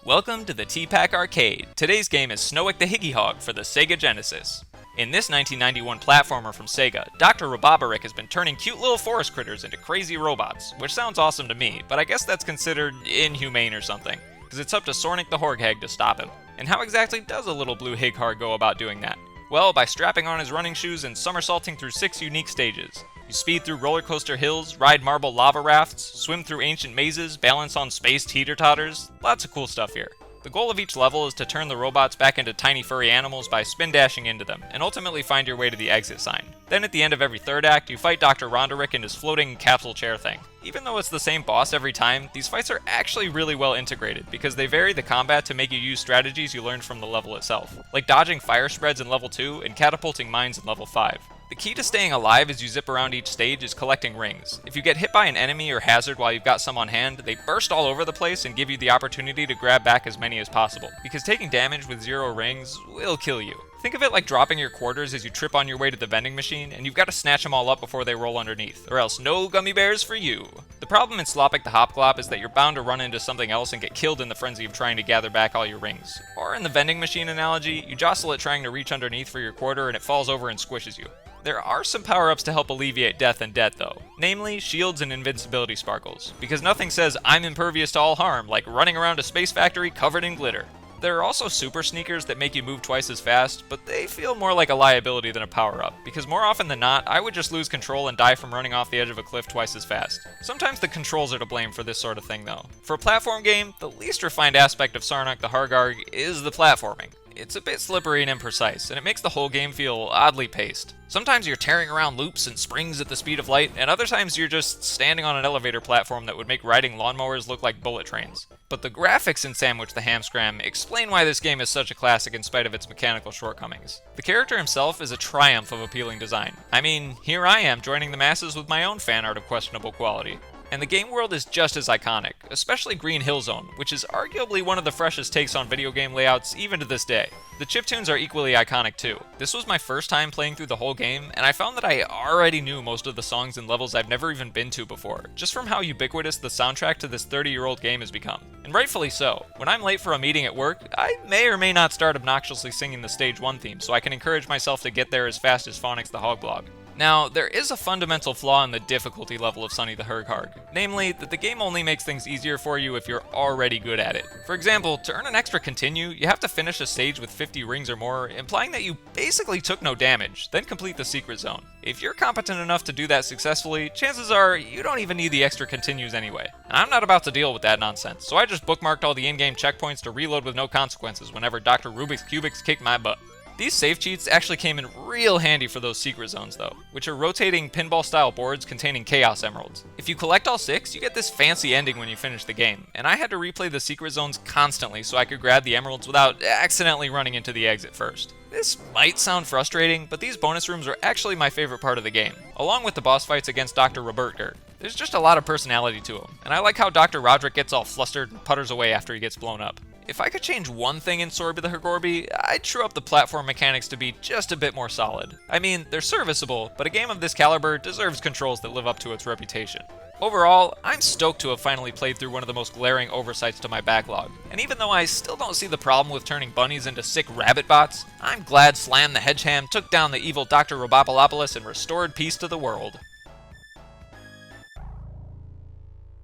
Welcome to the T-Pac Arcade. Today's game is Snowick the Higgy-Hog for the Sega Genesis. In this 1991 platformer from Sega, Dr. Roboberick has been turning cute little forest critters into crazy robots, which sounds awesome to me, but I guess that's considered inhumane or something, because it's up to Sornik the Horghag to stop him. And how exactly does a little blue Hedgehog go about doing that? Well, by strapping on his running shoes and somersaulting through 6 unique stages. You speed through roller coaster hills, ride marble lava rafts, swim through ancient mazes, balance on space teeter-totters. Lots of cool stuff here. The goal of each level is to turn the robots back into tiny furry animals by spin dashing into them, and ultimately find your way to the exit sign. Then at the end of every third act, you fight Dr. Ronderick in his floating capsule chair thing. Even though it's the same boss every time, these fights are actually really well integrated, because they vary the combat to make you use strategies you learned from the level itself, like dodging fire spreads in level 2 and catapulting mines in level 5. The key to staying alive as you zip around each stage is collecting rings. If you get hit by an enemy or hazard while you've got some on hand, they burst all over the place and give you the opportunity to grab back as many as possible, because taking damage with 0 rings will kill you. Think of it like dropping your quarters as you trip on your way to the vending machine, and you've got to snatch them all up before they roll underneath, or else no gummy bears for you. The problem in Slopic the Hopglop is that you're bound to run into something else and get killed in the frenzy of trying to gather back all your rings. Or in the vending machine analogy, you jostle it trying to reach underneath for your quarter and it falls over and squishes you. There are some power-ups to help alleviate death and debt though, namely shields and invincibility sparkles, because nothing says I'm impervious to all harm like running around a space factory covered in glitter. There are also super sneakers that make you move twice as fast, but they feel more like a liability than a power-up, because more often than not, I would just lose control and die from running off the edge of a cliff twice as fast. Sometimes the controls are to blame for this sort of thing though. For a platform game, the least refined aspect of Sarnak the Horghag is the platforming. It's a bit slippery and imprecise, and it makes the whole game feel oddly paced. Sometimes you're tearing around loops and springs at the speed of light, and other times you're just standing on an elevator platform that would make riding lawnmowers look like bullet trains. But the graphics in Sandwich the Hamscram explain why this game is such a classic in spite of its mechanical shortcomings. The character himself is a triumph of appealing design. I mean, here I am joining the masses with my own fan art of questionable quality. And the game world is just as iconic, especially Green Hill Zone, which is arguably one of the freshest takes on video game layouts even to this day. The chiptunes are equally iconic too. This was my first time playing through the whole game, and I found that I already knew most of the songs and levels I've never even been to before, just from how ubiquitous the soundtrack to this 30-year-old game has become. And rightfully so. When I'm late for a meeting at work, I may or may not start obnoxiously singing the Stage 1 theme so I can encourage myself to get there as fast as Phonics the Hogblog. Now, there is a fundamental flaw in the difficulty level of Sonny the Horghag, namely that the game only makes things easier for you if you're already good at it. For example, to earn an extra continue, you have to finish a stage with 50 rings or more, implying that you basically took no damage, then complete the secret zone. If you're competent enough to do that successfully, chances are you don't even need the extra continues anyway. And I'm not about to deal with that nonsense, so I just bookmarked all the in-game checkpoints to reload with no consequences whenever Dr. Rubik's Cubics kicked my butt. These save cheats actually came in real handy for those secret zones though, which are rotating pinball-style boards containing Chaos Emeralds. If you collect all 6, you get this fancy ending when you finish the game, and I had to replay the secret zones constantly so I could grab the emeralds without accidentally running into the exit first. This might sound frustrating, but these bonus rooms are actually my favorite part of the game, along with the boss fights against Dr. Robertger. There's just a lot of personality to him, and I like how Dr. Roderick gets all flustered and putters away after he gets blown up. If I could change one thing in Sorby the Horgorby, I'd true up the platform mechanics to be just a bit more solid. I mean, they're serviceable, but a game of this caliber deserves controls that live up to its reputation. Overall, I'm stoked to have finally played through one of the most glaring oversights to my backlog, and even though I still don't see the problem with turning bunnies into sick rabbit bots, I'm glad Slam the Hedgehog took down the evil Dr. Robopoulos and restored peace to the world.